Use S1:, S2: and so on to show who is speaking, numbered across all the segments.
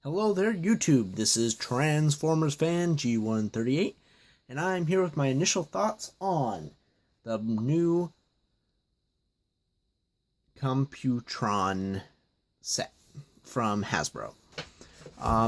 S1: Hello there, YouTube. This is Transformers fan G138, and I'm here with my initial thoughts on the new Computron set from Hasbro.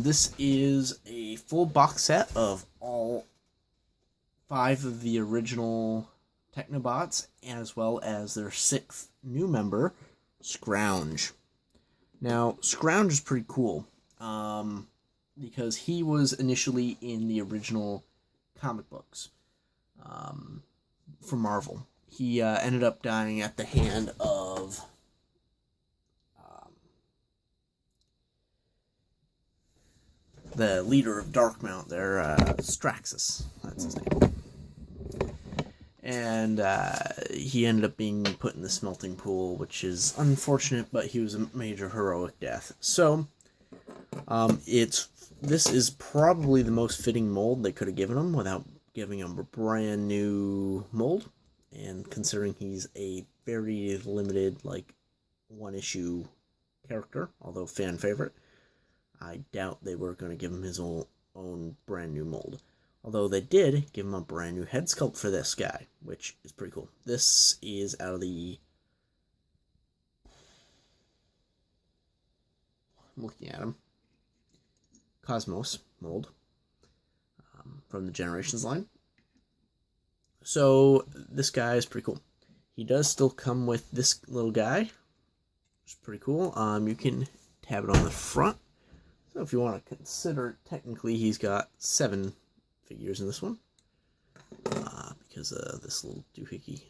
S1: This is a full box set of all 5 of the original Technobots, as well as their 6th new member, Scrounge. Now, Scrounge is pretty cool. Because he was initially in the original comic books from Marvel. He ended up dying at the hand of the leader of Darkmount there, Straxus. That's his name. And he ended up being put in the smelting pool, which is unfortunate, but he was a major heroic death. So this is probably the most fitting mold they could have given him without giving him a brand new mold. And considering he's a very limited, like, one-issue character, although fan favorite, I doubt they were going to give him his own brand new mold. Although they did give him a brand new head sculpt for this guy, which is pretty cool. This is out of the... I'm looking at him. Cosmos mold from the Generations line. So this guy is pretty cool. He does still come with this little guy, which is pretty cool. You can tab it on the front. So if you want to consider, technically he's got 7 figures in this one, because of this little doohickey.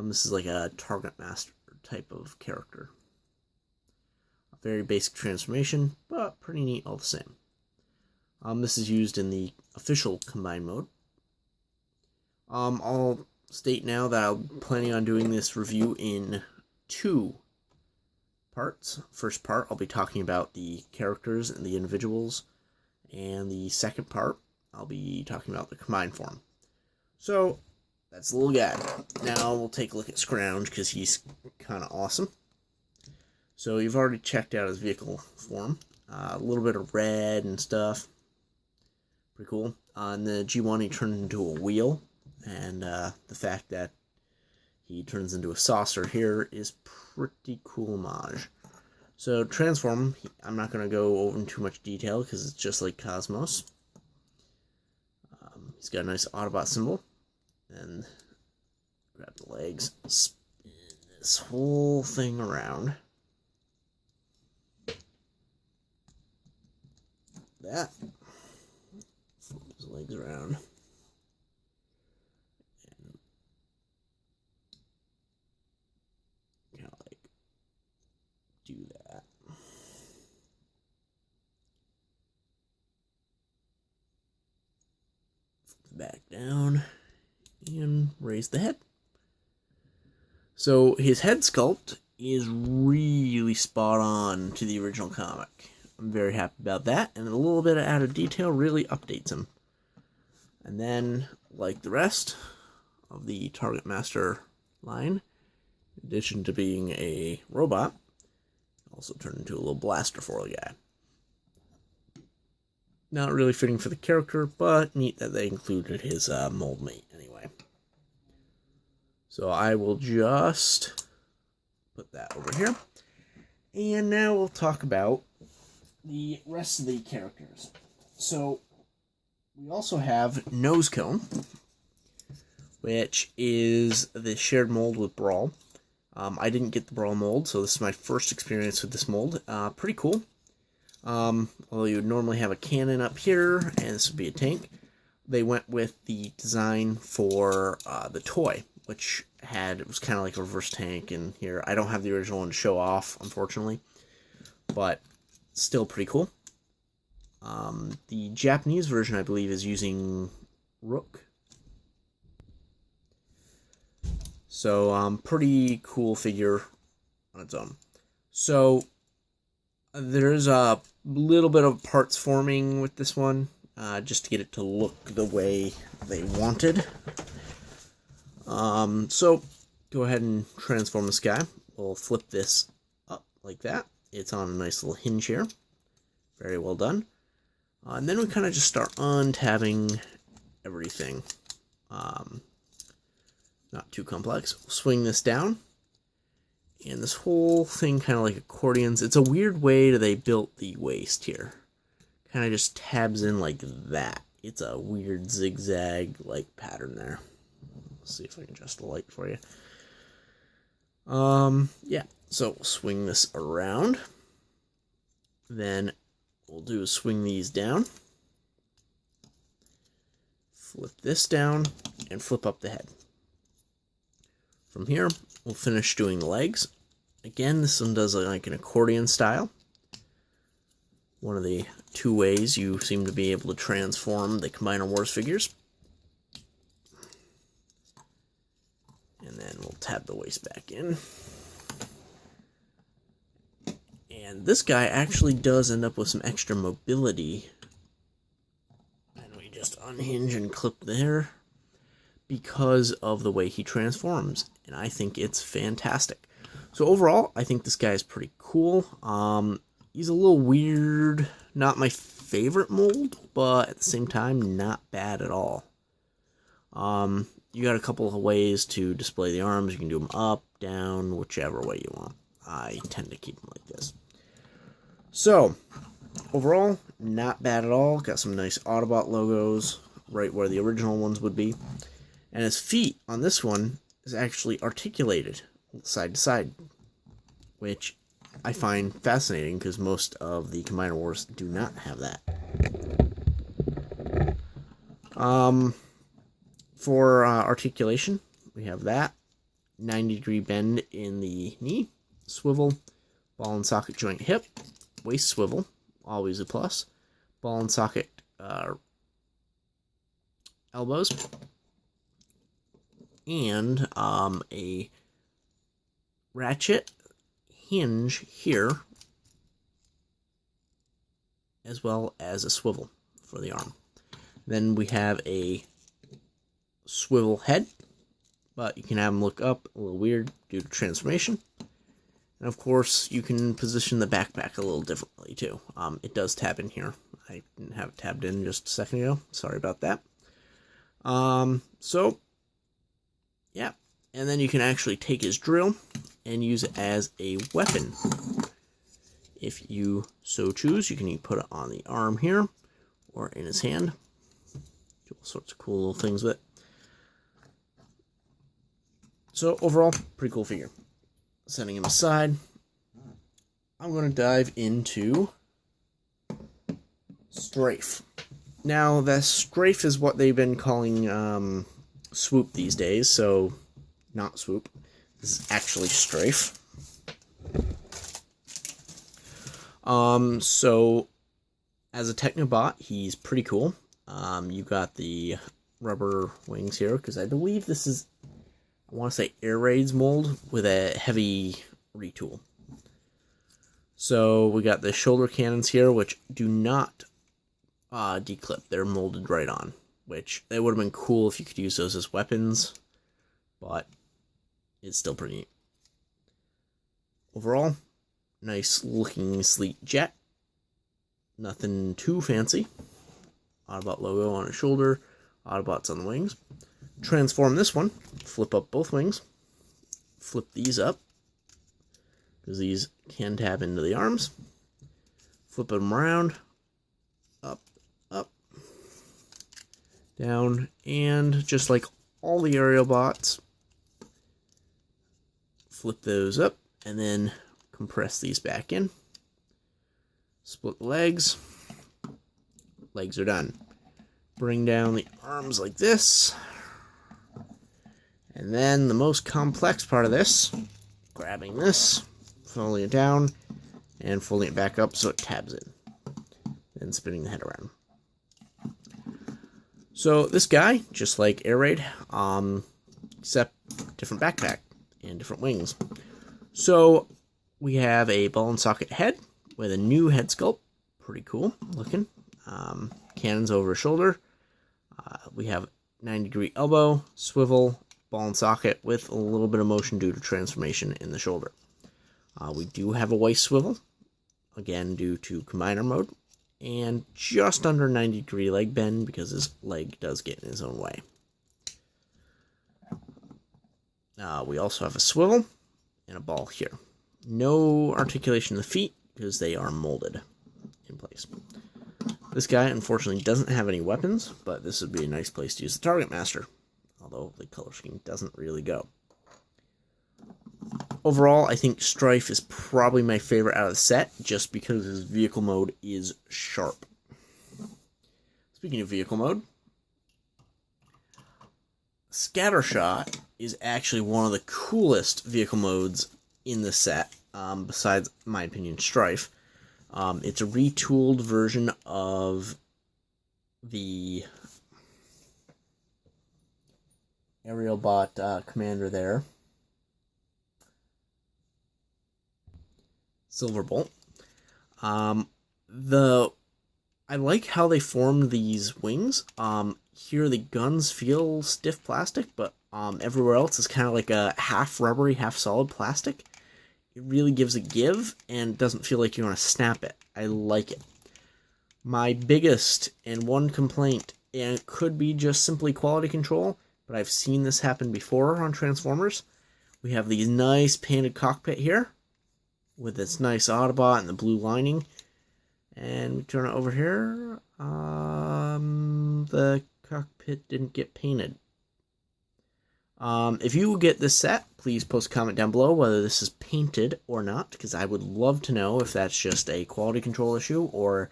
S1: This is like a Target Master type of character. Very basic transformation, but pretty neat all the same. This is used in the official combined mode. I'll state now that I'm planning on doing this review in 2 parts. First part, I'll be talking about the characters and the individuals, and the second part, I'll be talking about the combined form. So, that's the little guy. Now we'll take a look at Scrounge, because he's kind of awesome. So you've already checked out his vehicle form. A little bit of red and stuff. Pretty cool. On the G1 he turned into a wheel. And the fact that he turns into a saucer here is pretty cool homage. So transform, I'm not going to go over in too much detail because it's just like Cosmos. He's got a nice Autobot symbol. And grab the legs. Spin this whole thing around. That, flip his legs around, and kind of like do that. Flip back down and raise the head. So his head sculpt is really spot on to the original comic. I'm very happy about that, and a little bit of added detail really updates him. And then, like the rest of the Target Master line, in addition to being a robot, also turned into a little blaster foil guy. Not really fitting for the character, but neat that they included his mold mate anyway. So I will just put that over here. And now we'll talk about the rest of the characters. So, we also have Nosecone, which is the shared mold with Brawl. I didn't get the Brawl mold, so this is my first experience with this mold. Pretty cool. Although you would normally have a cannon up here, and this would be a tank. They went with the design for the toy, which it was kind of like a reverse tank in here. I don't have the original one to show off, unfortunately, but still pretty cool. The Japanese version, I believe, is using Rook. So, pretty cool figure on its own. So, there's a little bit of parts forming with this one, just to get it to look the way they wanted. So, go ahead and transform this guy. We'll flip this up like that. It's on a nice little hinge here. Very well done. And then we kind of just start untabbing everything. Not too complex. We'll swing this down. And this whole thing kind of like accordions. It's a weird way that they built the waist here. Kind of just tabs in like that. It's a weird zigzag-like pattern there. Let's see if I can adjust the light for you. Yeah, so we'll swing this around. Then we'll do is swing these down. Flip this down and flip up the head. From here, we'll finish doing the legs. Again, this one does like an accordion style. One of the two ways you seem to be able to transform the Combiner Wars figures. And then we'll tab the waist back in. And this guy actually does end up with some extra mobility. And we just unhinge and clip there because of the way he transforms. And I think it's fantastic. So overall, I think this guy is pretty cool. He's a little weird, not my favorite mold, but at the same time, not bad at all. You got a couple of ways to display the arms. You can do them up, down, whichever way you want. I tend to keep them like this. So, overall, not bad at all. Got some nice Autobot logos right where the original ones would be. And his feet on this one is actually articulated side to side, which I find fascinating because most of the Combiner Wars do not have that. For articulation, we have that 90-degree bend in the knee, swivel, ball and socket joint hip, waist swivel, always a plus, ball and socket elbows, and a ratchet hinge here, as well as a swivel for the arm. Then we have a swivel head, but you can have them look up a little weird due to transformation. And of course, you can position the backpack a little differently too. It does tab in here. I didn't have it tabbed in just a second ago. Sorry about that. So, yeah. And then you can actually take his drill and use it as a weapon. If you so choose, you can put it on the arm here or in his hand. Do all sorts of cool little things with it. So overall, pretty cool figure. Setting him aside, I'm going to dive into Strife. Now, the Strife is what they've been calling Swoop these days, so not Swoop. This is actually Strife. So, as a Technobot, he's pretty cool. You got the rubber wings here, because I believe this is, I want to say, Air Raids mold with a heavy retool. So we got the shoulder cannons here, which do not declip. They're molded right on, which they would have been cool if you could use those as weapons, but it's still pretty neat. Overall, nice looking sleek jet. Nothing too fancy. Autobot logo on his shoulder, Autobots on the wings. Transform this one, flip up both wings, flip these up, because these can tab into the arms, flip them around, up, up, down, and just like all the aerial bots, flip those up, and then compress these back in, split the legs, legs are done. Bring down the arms like this. And then the most complex part of this, grabbing this, folding it down, and folding it back up so it tabs in. Then spinning the head around. So this guy, just like Air Raid, except different backpack and different wings. So we have a ball and socket head with a new head sculpt. Pretty cool looking. Cannons over his shoulder. We have 90-degree elbow, swivel, ball and socket with a little bit of motion due to transformation in the shoulder. We do have a waist swivel, again due to Combiner mode, and just under 90-degree leg bend because his leg does get in his own way. We also have a swivel and a ball here. No articulation of the feet because they are molded in place. This guy, unfortunately, doesn't have any weapons, but this would be a nice place to use the Target Master, although the color scheme doesn't really go. Overall, I think Strife is probably my favorite out of the set, just because his vehicle mode is sharp. Speaking of vehicle mode, Scattershot is actually one of the coolest vehicle modes in the set, besides, in my opinion, Strife. It's a retooled version of the aerial bot commander there, Silverbolt. I like how they formed these wings. Here the guns feel stiff plastic, but everywhere else is kind of like a half rubbery, half solid plastic. It really gives a give and doesn't feel like you want to snap it. I like it. My biggest and one complaint, and it could be just simply quality control, but I've seen this happen before on Transformers. We have these nice painted cockpit here with this nice Autobot and the blue lining. And we turn it over here. The cockpit didn't get painted. If you get this set, please post a comment down below whether this is painted or not, because I would love to know if that's just a quality control issue or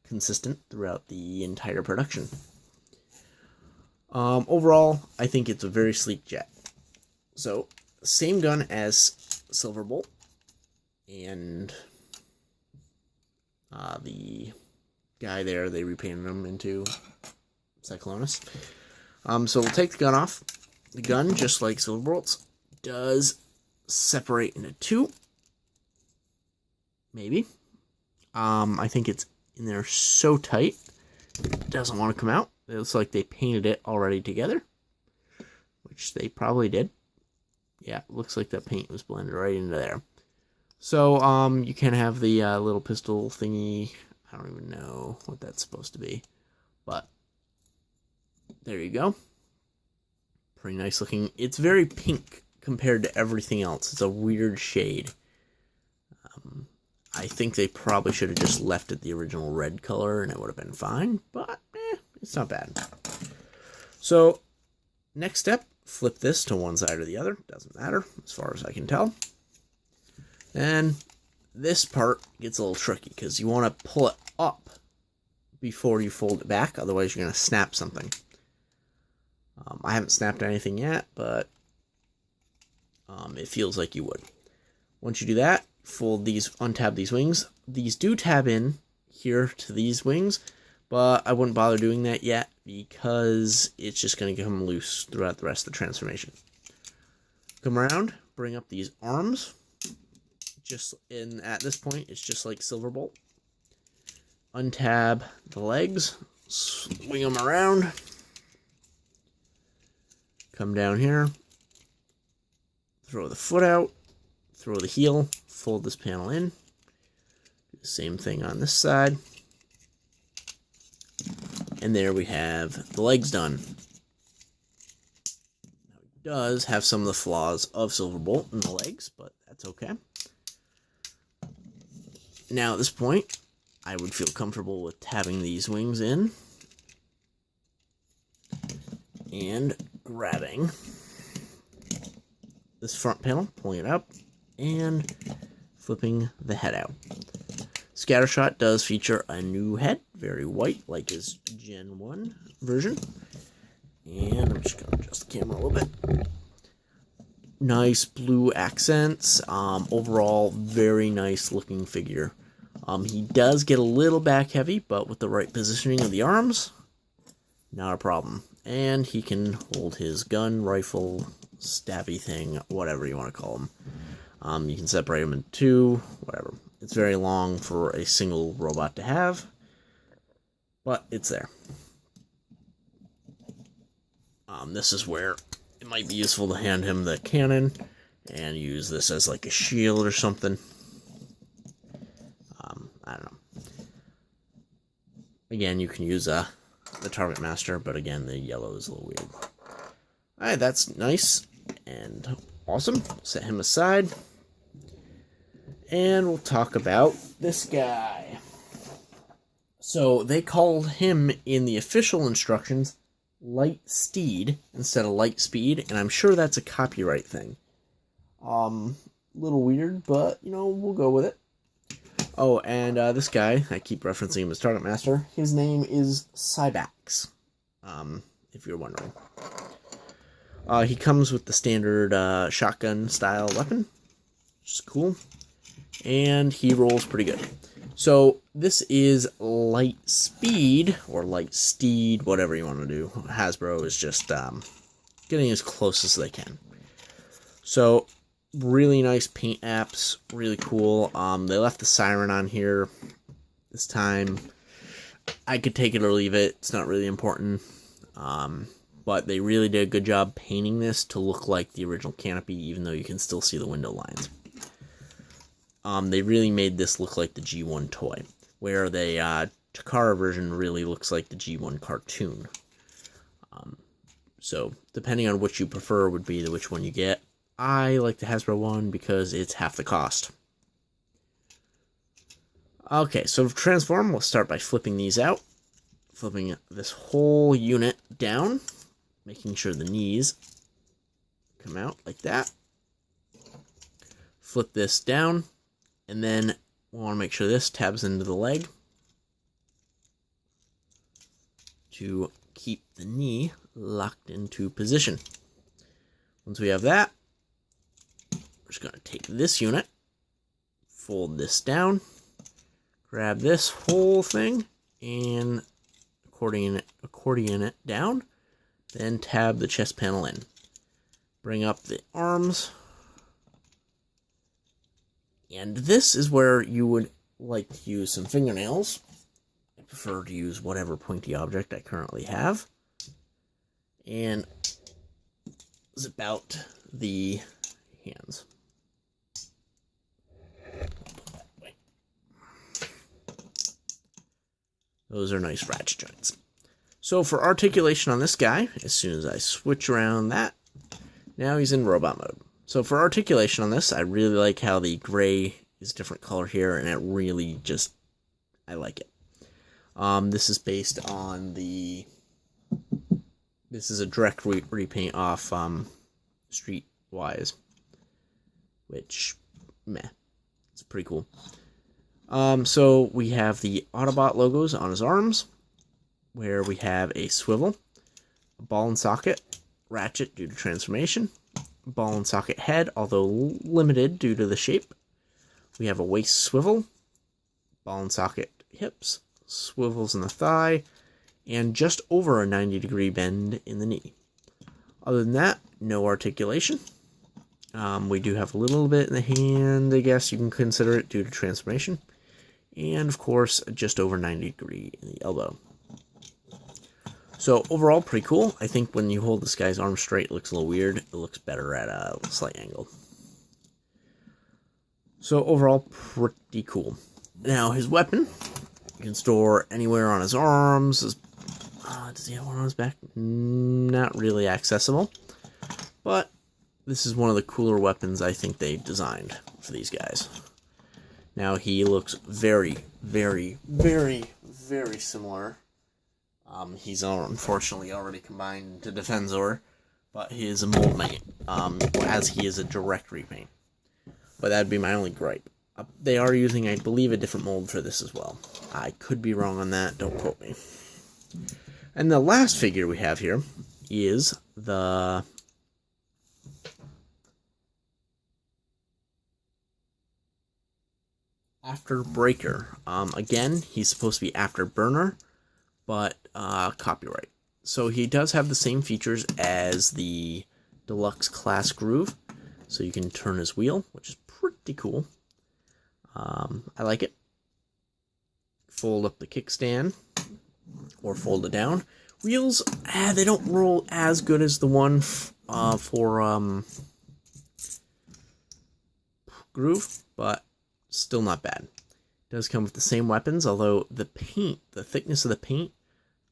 S1: consistent throughout the entire production. Overall, I think it's a very sleek jet. So, same gun as Silverbolt, and the guy there, they repainted him into Cyclonus. So we'll take the gun off. The gun, just like Silverbolt's, does separate into two. Maybe. I think it's in there so tight, it doesn't want to come out. It looks like they painted it already together, which they probably did. Yeah, it looks like that paint was blended right into there. So, you can have the little pistol thingy. I don't even know what that's supposed to be, but there you go. Pretty nice looking. It's very pink compared to everything else. It's a weird shade. I think they probably should have just left it the original red color and it would have been fine, but it's not bad. So, next step, flip this to one side or the other. Doesn't matter as far as I can tell. And this part gets a little tricky because you want to pull it up before you fold it back, otherwise you're going to snap something. I haven't snapped anything yet, but it feels like you would. Once you do that, fold these, untab these wings. These do tab in here to these wings, but I wouldn't bother doing that yet because it's just going to come loose throughout the rest of the transformation. Come around, bring up these arms. At this point, it's just like Silverbolt. Untab the legs, swing them around. Come down here, throw the foot out, throw the heel, fold this panel in. Do the same thing on this side. And there we have the legs done. Now, it does have some of the flaws of Silverbolt in the legs, but that's okay. Now at this point, I would feel comfortable with tabbing these wings in and grabbing this front panel, pulling it up, and flipping the head out. Scattershot does feature a new head, very white, like his Gen 1 version. And I'm just going to adjust the camera a little bit. Nice blue accents. Overall, very nice looking figure. He does get a little back heavy, but with the right positioning of the arms, not a problem. And he can hold his gun, rifle, stabby thing, whatever you want to call him. You can separate them into two, whatever. It's very long for a single robot to have, but it's there. This is where it might be useful to hand him the cannon and use this as like a shield or something. I don't know. Again, you can use the Target Master, but again, the yellow is a little weird. Alright, that's nice and awesome. Set him aside. And we'll talk about this guy. So, they called him in the official instructions Light Steed instead of Light Speed, and I'm sure that's a copyright thing. Little weird, but, you know, we'll go with it. Oh, and this guy, I keep referencing him as Target Master, his name is Cybax, if you're wondering. He comes with the standard shotgun-style weapon, which is cool, and he rolls pretty good. So, this is Light Speed, or Light Steed, whatever you want to do. Hasbro is just getting as close as they can. So, really nice paint apps, really cool. They left the siren on here this time. I could take it or leave it. It's not really important. But they really did a good job painting this to look like the original canopy, even though you can still see the window lines. They really made this look like the G1 toy, where the Takara version really looks like the G1 cartoon. So, depending on which you prefer would be which one you get. I like the Hasbro one because it's half the cost. Okay, so to transform, we'll start by flipping these out. Flipping this whole unit down. Making sure the knees come out like that. Flip this down. And then we want to make sure this tabs into the leg. To keep the knee locked into position. Once we have that, we're just going to take this unit, fold this down, grab this whole thing, and accordion it down, then tab the chest panel in. Bring up the arms, and this is where you would like to use some fingernails. I prefer to use whatever pointy object I currently have, and zip out the hands. Those are nice ratchet joints. So for articulation on this guy, as soon as I switch around that, now he's in robot mode. So for articulation on this, I really like how the gray is a different color here, and it really just, I like it. This is based on this is a direct repaint off Streetwise, which, meh, it's pretty cool. So we have the Autobot logos on his arms, where we have a swivel, a ball and socket, ratchet due to transformation, ball and socket head, although limited due to the shape. We have a waist swivel, ball and socket hips, swivels in the thigh, and just over a 90-degree bend in the knee. Other than that, no articulation. We do have a little bit in the hand, I guess you can consider it, due to transformation. And, of course, just over 90-degree in the elbow. So, overall, pretty cool. I think when you hold this guy's arm straight, it looks a little weird. It looks better at a slight angle. So, overall, pretty cool. Now, his weapon, you can store anywhere on his arms. Does he have one on his back? Not really accessible. But this is one of the cooler weapons I think they designed for these guys. Now, he looks very, very, very, very similar. He's unfortunately already combined to Defensor, but he is a mold mate, as he is a direct repaint. But that'd be my only gripe. They are using, I believe, a different mold for this as well. I could be wrong on that, don't quote me. And the last figure we have here is the Afterbreaker. Again, he's supposed to be Afterburner, but copyright. So he does have the same features as the Deluxe Class Groove. So you can turn his wheel, which is pretty cool. I like it. Fold up the kickstand, or fold it down. Wheels, they don't roll as good as the one for Groove, but still not bad. does come with the same weapons, although the paint, the thickness of the paint,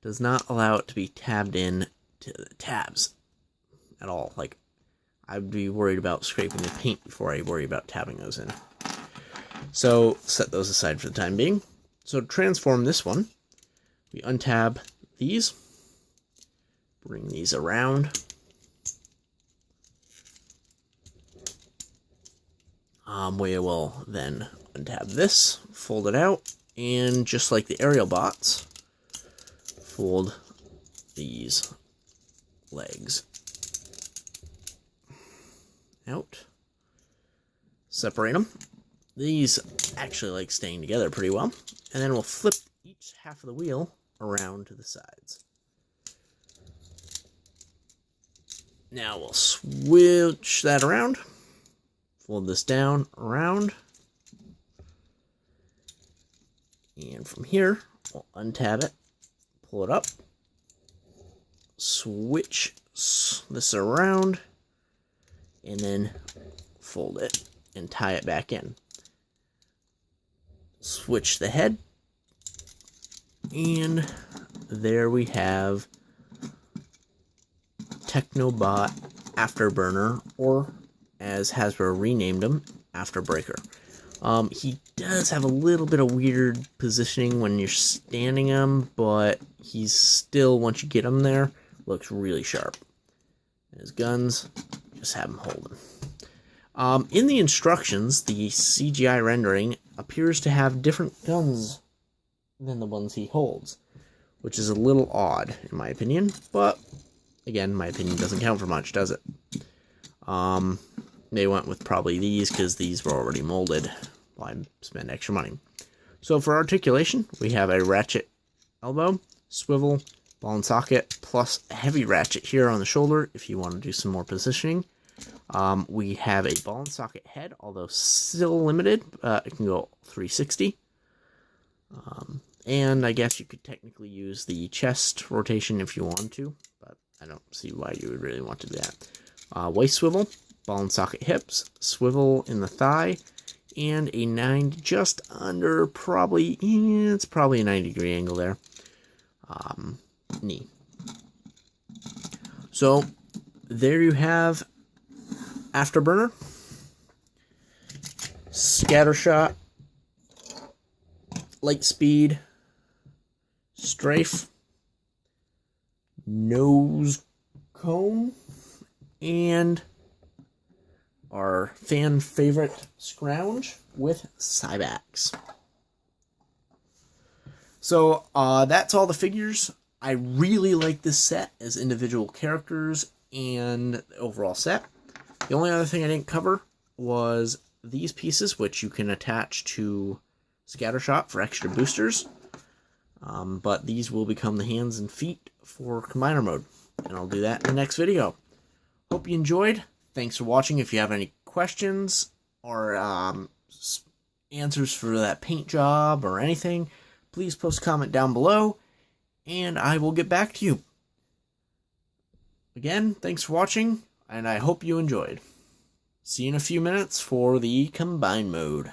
S1: does not allow it to be tabbed in to the tabs at all. Like, I'd be worried about scraping the paint before I worry about tabbing those in. So, set those aside for the time being. So, to transform this one, we untab these, bring these around. We will then untab this, fold it out, and just like the aerial bots, fold these legs out, separate them. These actually like staying together pretty well, and then we'll flip each half of the wheel around to the sides. Now we'll switch that around, fold this down, around, and from here, we'll untab it, pull it up, switch this around, and then fold it and tie it back in. Switch the head, and there we have Technobot Afterburner, or as Hasbro renamed him, Afterbreaker. He does have a little bit of weird positioning when you're standing him, but he's still, once you get him there, looks really sharp. And his guns, just have him holding. In the instructions, the CGI rendering appears to have different guns than the ones he holds, which is a little odd, in my opinion, but again, my opinion doesn't count for much, does it? They went with probably these because these were already molded. Why spend extra money? So for articulation, we have a ratchet elbow, swivel, ball and socket, plus a heavy ratchet here on the shoulder if you want to do some more positioning. We have a ball and socket head, although still limited. It can go 360. And I guess you could technically use the chest rotation if you want to, but I don't see why you would really want to do that. Waist swivel, ball and socket hips, swivel in the thigh, and a 90, just under, probably, it's probably a 90-degree angle there, knee. So, there you have Afterburner, Scattershot, Lightspeed, Strife, Nosecone, and our fan favorite Scrounge with Cybax. So that's all the figures. I really like this set as individual characters and the overall set. The only other thing I didn't cover was these pieces, which you can attach to Scattershot for extra boosters. But these will become the hands and feet for Combiner mode, and I'll do that in the next video. Hope you enjoyed. Thanks for watching. If you have any questions or answers for that paint job or anything, please post a comment down below, and I will get back to you. Again, thanks for watching, and I hope you enjoyed. See you in a few minutes for the Combine mode.